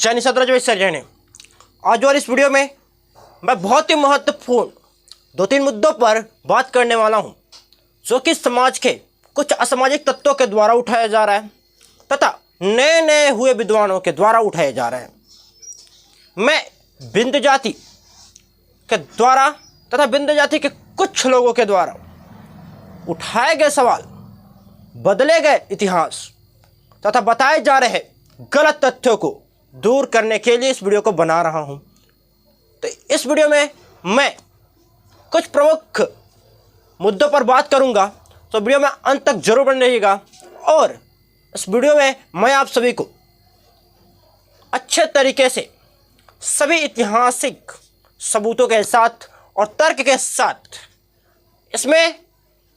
जय निषाद विसर्जन। आज और इस वीडियो में मैं बहुत ही महत्वपूर्ण 2-3 मुद्दों पर बात करने वाला हूं, जो कि समाज के कुछ असामाजिक तत्वों के द्वारा उठाया जा रहा है तथा नए नए हुए विद्वानों के द्वारा उठाया जा रहा है। मैं बिंद जाति के द्वारा तथा बिंद जाति के कुछ लोगों के द्वारा उठाए गए सवाल, बदले गए इतिहास तथा बताए जा रहे गलत तथ्यों को दूर करने के लिए इस वीडियो को बना रहा हूं। तो इस वीडियो में मैं कुछ प्रमुख मुद्दों पर बात करूंगा, तो वीडियो में अंत तक जरूर बने रहिएगा। और इस वीडियो में मैं आप सभी को अच्छे तरीके से सभी ऐतिहासिक सबूतों के साथ और तर्क के साथ इसमें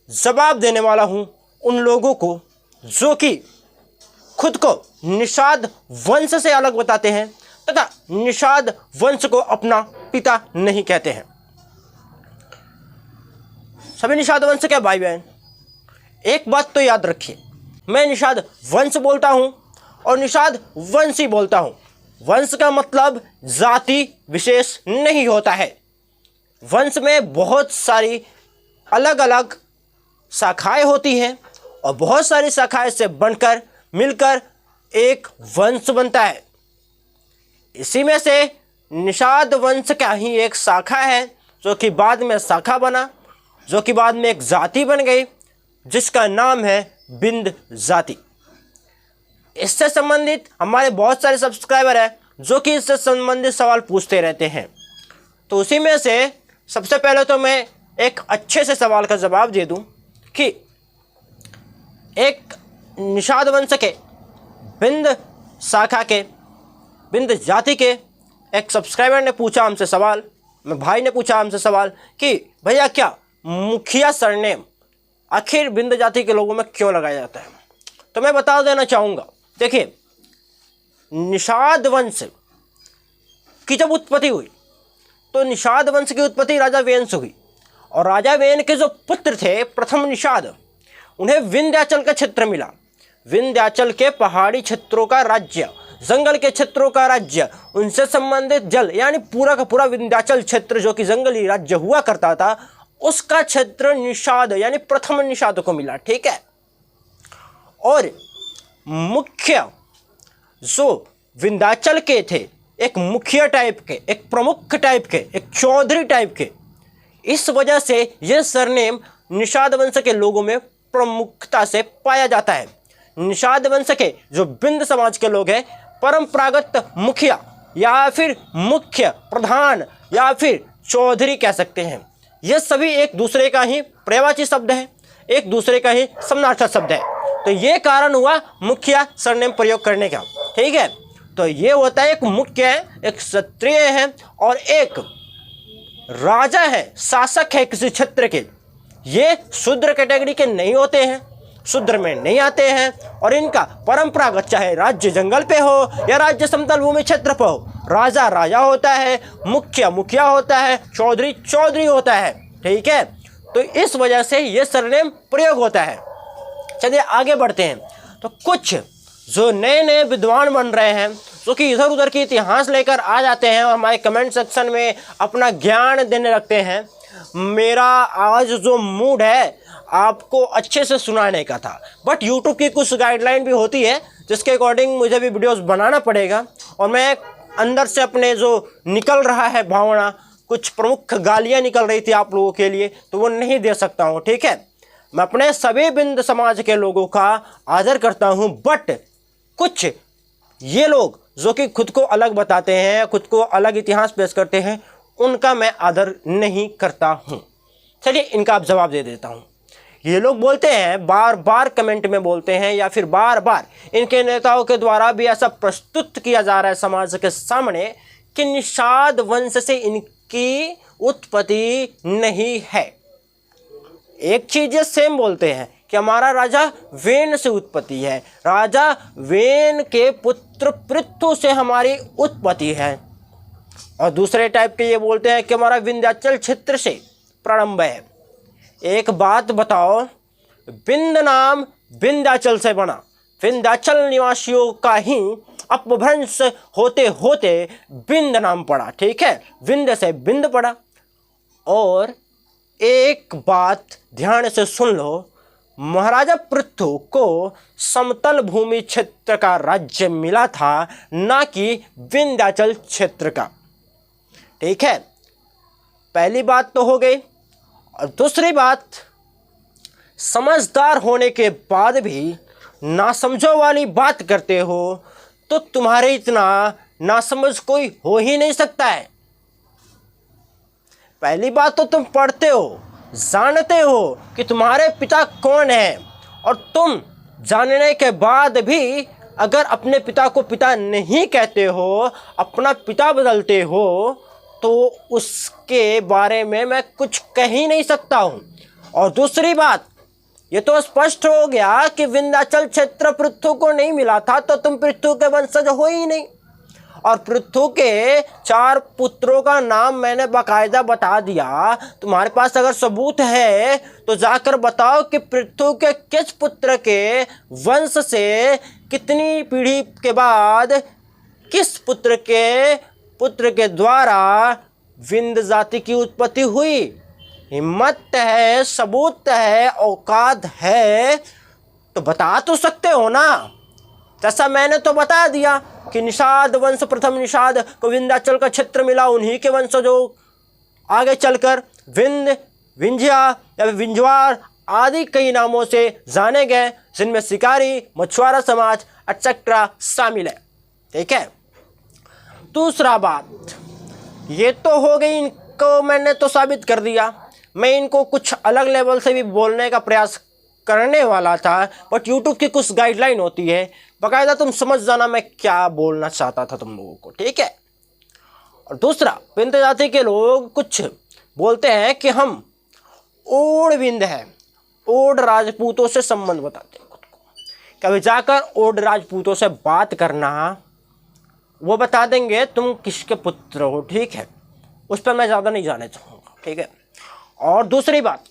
जवाब देने वाला हूं उन लोगों को जो कि खुद को निषाद वंश से अलग बताते हैं तथा निषाद वंश को अपना पिता नहीं कहते हैं। सभी निषाद वंश के भाई बहन, एक बात तो याद रखिए, मैं निषाद वंश बोलता हूं और निषाद वंशी बोलता हूं। वंश का मतलब जाति विशेष नहीं होता है। वंश में बहुत सारी अलग अलग शाखाएं होती हैं और बहुत सारी शाखाएं से बनकर मिलकर एक वंश बनता है। इसी में से निषाद वंश का ही एक शाखा है, जो कि बाद में शाखा बना, जो कि बाद में एक जाति बन गई, जिसका नाम है बिंद जाति। इससे संबंधित हमारे बहुत सारे सब्सक्राइबर हैं जो कि इससे संबंधित सवाल पूछते रहते हैं। तो उसी में से सबसे पहले तो मैं एक अच्छे से सवाल का जवाब दे दूं कि एक निषाद वंश के बिंद शाखा के बिंद जाति के एक सब्सक्राइबर ने पूछा हमसे सवाल, भाई ने पूछा हमसे सवाल कि भैया क्या मुखिया सरनेम आखिर बिंद जाति के लोगों में क्यों लगाया जाता है। तो मैं बता देना चाहूँगा, देखिए, निषाद वंश की जब उत्पत्ति हुई तो निषाद वंश की उत्पत्ति राजा वेन से हुई और राजा वेन के जो पुत्र थे प्रथम निषाद, उन्हें विंध्याचल का क्षेत्र मिला। विंध्याचल के पहाड़ी क्षेत्रों का राज्य, जंगल के क्षेत्रों का राज्य, उनसे संबंधित जल यानी पूरा का पूरा विंध्याचल क्षेत्र जो कि जंगली राज्य हुआ करता था, उसका क्षेत्र निषाद यानी प्रथम निषाद को मिला। ठीक है। और मुख्य जो विंध्याचल के थे, एक मुखिया टाइप के, एक प्रमुख टाइप के, एक चौधरी टाइप के, इस वजह से यह सरनेम निषाद वंश के लोगों में प्रमुखता से पाया जाता है। निषाद वंश के जो बिंद समाज के लोग हैं, परंपरागत मुखिया या फिर मुख्य प्रधान या फिर चौधरी कह सकते हैं। ये सभी एक दूसरे का ही पर्यायवाची शब्द है, एक दूसरे का ही समानार्थक शब्द है। तो ये कारण हुआ मुखिया सरनेम प्रयोग करने का। ठीक है। तो ये होता है, एक मुख्य है, एक क्षत्रिय है और एक राजा है, शासक है किसी क्षेत्र के। ये शूद्र कैटेगरी के नहीं होते हैं, शूद्र में नहीं आते हैं और इनका परंपरागत चाहे राज्य जंगल पे हो या राज्य समतल भूमि क्षेत्र पे हो, राजा राजा होता है, मुखिया मुखिया होता है, चौधरी चौधरी होता है। ठीक है। तो इस वजह से ये सरनेम प्रयोग होता है। चलिए आगे बढ़ते हैं। तो कुछ जो नए नए विद्वान बन रहे हैं, जो कि इधर उधर की इतिहास लेकर आ जाते हैं और हमारे कमेंट सेक्शन में अपना ज्ञान देने लगते हैं। मेरा आज जो मूड है आपको अच्छे से सुनाने का था, बट यूट्यूब की कुछ गाइडलाइन भी होती है जिसके अकॉर्डिंग मुझे भी वीडियोस बनाना पड़ेगा और मैं अंदर से अपने जो निकल रहा है भावना, कुछ प्रमुख गालियाँ निकल रही थी आप लोगों के लिए, तो वो नहीं दे सकता हूँ। ठीक है। मैं अपने सभी बिंद समाज के लोगों का आदर करता हूँ, बट कुछ ये लोग जो कि खुद को अलग बताते हैं, खुद को अलग इतिहास पेश करते हैं, उनका मैं आदर नहीं करता हूँ। चलिए इनका आप जवाब दे देता हूँ। ये लोग बोलते हैं, बार बार कमेंट में बोलते हैं या फिर बार बार इनके नेताओं के द्वारा भी ऐसा प्रस्तुत किया जा रहा है समाज के सामने कि निषाद वंश से इनकी उत्पत्ति नहीं है। एक चीज ये सेम बोलते हैं कि हमारा राजा वेन से उत्पत्ति है, राजा वेन के पुत्र पृथु से हमारी उत्पत्ति है। और दूसरे टाइप के ये बोलते हैं कि हमारा विंध्याचल क्षेत्र से प्रारंभ है। एक बात बताओ, बिंद नाम विंध्याचल से बना विंध्याचल निवासियों का ही अपभ्रंश होते होते बिंद नाम पड़ा। ठीक है, विंध्य से बिंद पड़ा। और एक बात ध्यान से सुन लो, महाराजा पृथु को समतल भूमि क्षेत्र का राज्य मिला था, ना कि विंध्याचल क्षेत्र का। ठीक है, पहली बात तो हो गई। और दूसरी बात, समझदार होने के बाद भी नासमझों वाली बात करते हो तो तुम्हारे इतना नासमझ कोई हो ही नहीं सकता है। पहली बात तो तुम पढ़ते हो, जानते हो कि तुम्हारे पिता कौन है, और तुम जानने के बाद भी अगर अपने पिता को पिता नहीं कहते हो, अपना पिता बदलते हो, तो उसके बारे में मैं कुछ कह ही नहीं सकता हूँ। और दूसरी बात, ये तो स्पष्ट हो गया कि विंध्याचल क्षेत्र पृथु को नहीं मिला था, तो तुम पृथु के वंशज हो ही नहीं। और पृथु के 4 पुत्रों का नाम मैंने बाकायदा बता दिया। तुम्हारे पास अगर सबूत है तो जाकर बताओ कि पृथु के किस पुत्र के वंश से कितनी पीढ़ी के बाद किस पुत्र के द्वारा विंध्य जाति की उत्पत्ति हुई। हिम्मत है, सबूत है, औकात है तो बता तो सकते हो ना। जैसा मैंने तो बता दिया कि निषाद वंश, प्रथम निषाद को विंध्याचल का क्षेत्र मिला, उन्हीं के वंशजों आगे चलकर विंध्य, विंध्या या विंध्यवार आदि कई नामों से जाने गए, जिनमें शिकारी, मछुआरा समाज एक्सेट्रा शामिल है। ठीक है, दूसरा बात, ये तो हो गई, इनको मैंने तो साबित कर दिया। मैं इनको कुछ अलग लेवल से भी बोलने का प्रयास करने वाला था, बट यूट्यूब की कुछ गाइडलाइन होती है, बाकायदा तुम समझ जाना मैं क्या बोलना चाहता था तुम लोगों को। ठीक है, और दूसरा, विंध्य जाति के लोग कुछ बोलते हैं कि हम ओड विंध्य है, ओड राजपूतों से संबंध बताते हैं खुद को। कभी जाकर ओड राजपूतों से बात करना, वो बता देंगे तुम किसके पुत्र हो। ठीक है, उस पर मैं ज़्यादा नहीं जाना चाहूँगा। ठीक है, और दूसरी बात,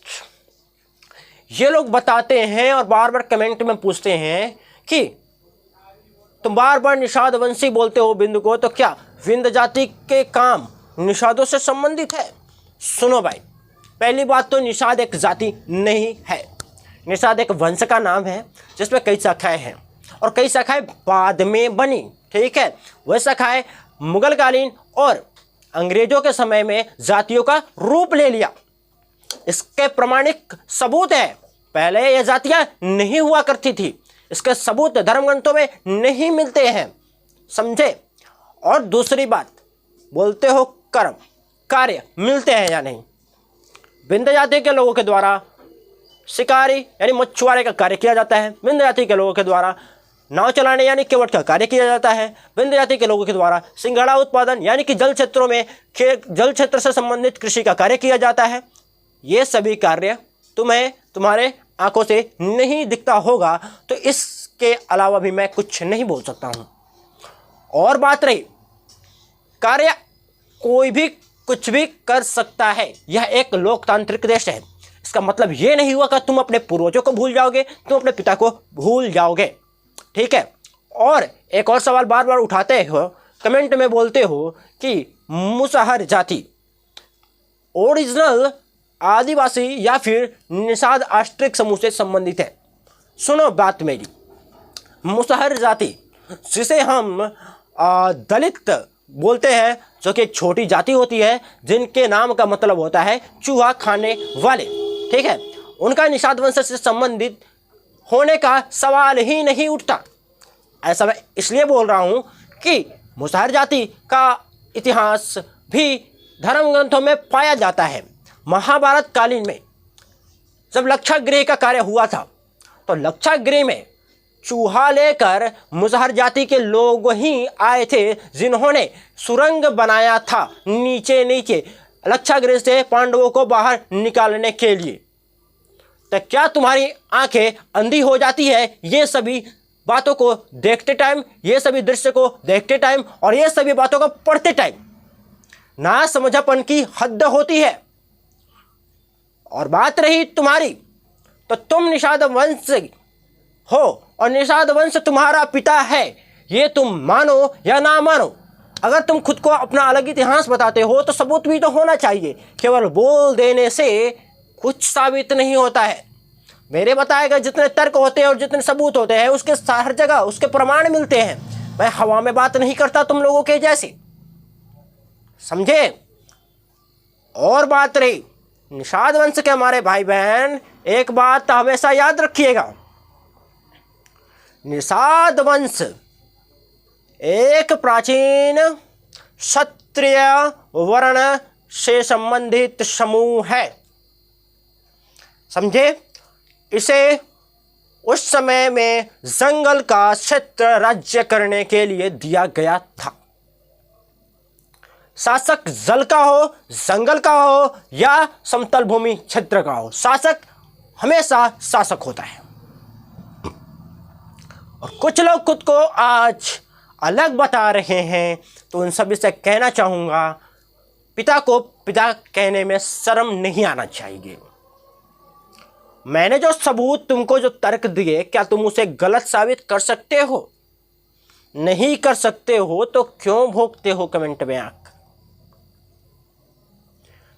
ये लोग बताते हैं और बार बार कमेंट में पूछते हैं कि तुम बार बार निषाद वंशी बोलते हो बिंदु को, तो क्या विंध्य जाति के काम निषादों से संबंधित है? सुनो भाई, पहली बात तो निषाद एक जाति नहीं है। निषाद एक वंश का नाम है जिसमें कई शाखाएं हैं, और कई शाखाएं बाद में बनी। ठीक है, वह शाखाएं मुगलकालीन और अंग्रेजों के समय में जातियों का रूप ले लिया। इसके प्रमाणिक सबूत है, पहले ये जातियां नहीं हुआ करती थी। इसके सबूत धर्म ग्रंथों में नहीं मिलते हैं, समझे। और दूसरी बात, बोलते हो कर्म कार्य मिलते हैं या नहीं। विंध्य जाति के लोगों के द्वारा शिकारी यानी मछुआरे का कार्य किया जाता है। विंध्य जाति के लोगों के द्वारा नाव चलाने यानी केवट का कार्य किया जाता है। विंध्य जाति के लोगों के द्वारा सिंघाड़ा उत्पादन यानी कि जल क्षेत्रों में जल क्षेत्र से संबंधित कृषि का कार्य किया जाता है। ये सभी कार्य तुम्हें तुम्हारे आंखों से नहीं दिखता होगा, तो इसके अलावा भी मैं कुछ नहीं बोल सकता हूँ। और बात रही कार्य, कोई भी कुछ भी कर सकता है। यह एक लोकतांत्रिक देश है। इसका मतलब ये नहीं हुआ कि तुम अपने पूर्वजों को भूल जाओगे, तुम अपने पिता को भूल जाओगे। ठीक है, और एक और सवाल बार बार उठाते हो, कमेंट में बोलते हो कि मुसहर जाति ओरिजिनल आदिवासी या फिर निषाद आस्ट्रिक समूह से संबंधित है। सुनो बात मेरी, मुसहर जाति जिसे हम दलित बोलते हैं, जो कि एक छोटी जाति होती है जिनके नाम का मतलब होता है चूहा खाने वाले। ठीक है, उनका निषाद वंश से संबंधित होने का सवाल ही नहीं उठता। ऐसा मैं इसलिए बोल रहा हूँ कि मुसहर जाति का इतिहास भी धर्म ग्रंथों में पाया जाता है। महाभारत कालीन में जब लक्षागृह का कार्य हुआ था, तो लक्षागृह में चूहा लेकर मुसहर जाति के लोग ही आए थे, जिन्होंने सुरंग बनाया था नीचे नीचे लक्षागृह से पांडवों को बाहर निकालने के लिए। तो क्या तुम्हारी आंखें अंधी हो जाती है ये सभी बातों को देखते टाइम, ये सभी दृश्य को देखते टाइम और ये सभी बातों को पढ़ते टाइम? ना समझापन की हद होती है। और बात रही तुम्हारी, तो तुम निषाद वंश हो और निषाद वंश तुम्हारा पिता है, ये तुम मानो या ना मानो। अगर तुम खुद को अपना अलग इतिहास बताते हो तो सबूत भी तो होना चाहिए। केवल बोल देने से कुछ साबित नहीं होता है। मेरे बताए गए जितने तर्क होते हैं और जितने सबूत होते हैं उसके हर जगह उसके प्रमाण मिलते हैं। मैं हवा में बात नहीं करता तुम लोगों के जैसे, समझे। और बात रही निषाद वंश के हमारे भाई बहन, एक बात हमेशा याद रखिएगा, निषाद वंश एक प्राचीन क्षत्रिय वर्ण से संबंधित समूह है, समझे। इसे उस समय में जंगल का क्षेत्र राज्य करने के लिए दिया गया था। शासक जल का हो, जंगल का हो या समतल भूमि क्षेत्र का हो, शासक हमेशा शासक होता है। और कुछ लोग खुद को आज अलग बता रहे हैं, तो उन सभी से कहना चाहूँगा, पिता को पिता कहने में शर्म नहीं आना चाहिए। मैंने जो सबूत तुमको जो तर्क दिए, क्या तुम उसे गलत साबित कर सकते हो? नहीं कर सकते हो तो क्यों भोंकते हो कमेंट में आकर?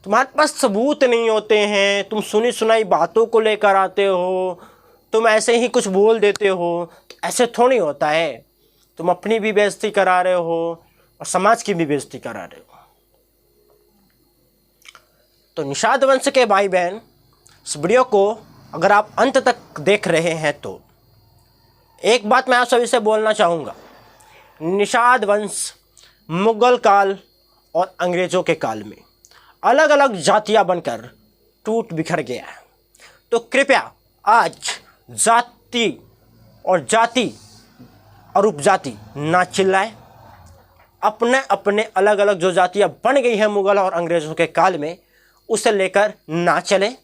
तुम्हारे पास सबूत नहीं होते हैं, तुम सुनी सुनाई बातों को लेकर आते हो, तुम ऐसे ही कुछ बोल देते हो। ऐसे थोड़ी होता है। तुम अपनी भी बेइज्जती करा रहे हो और समाज की भी बेइज्जती करा रहे हो। तो निषाद वंश के भाई बहन, इस वीडियो को अगर आप अंत तक देख रहे हैं तो एक बात मैं आप सभी से बोलना चाहूँगा, निषाद वंश मुगल काल और अंग्रेज़ों के काल में अलग अलग जातियाँ बनकर टूट बिखर गया है। तो कृपया आज जाति और जाति और उपजाति ना चिल्लाएं। अपने अपने अलग अलग जो जातियाँ बन गई हैं मुगल और अंग्रेज़ों के काल में, उसे लेकर ना चलें।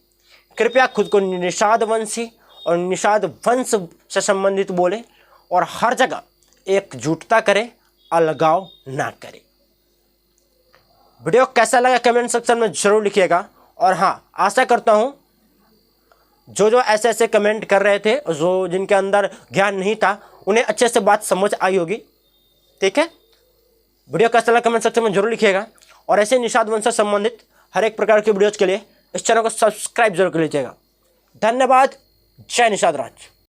कृपया खुद को निषाद वंशी और निषाद वंश से संबंधित बोलें और हर जगह एकजुटता करें, अलगाव ना करें। वीडियो कैसा लगा कमेंट सेक्शन में ज़रूर लिखिएगा। और हाँ, आशा करता हूँ जो ऐसे ऐसे कमेंट कर रहे थे, जो जिनके अंदर ज्ञान नहीं था, उन्हें अच्छे से बात समझ आई होगी। ठीक है, वीडियो कैसा लगा कमेंट सेक्शन में जरूर लिखिएगा। और ऐसे निषाद वंश से संबंधित हर एक प्रकार के वीडियोज़ के लिए इस चैनल को सब्सक्राइब जरूर कर लीजिएगा। धन्यवाद। जय निषाद राज।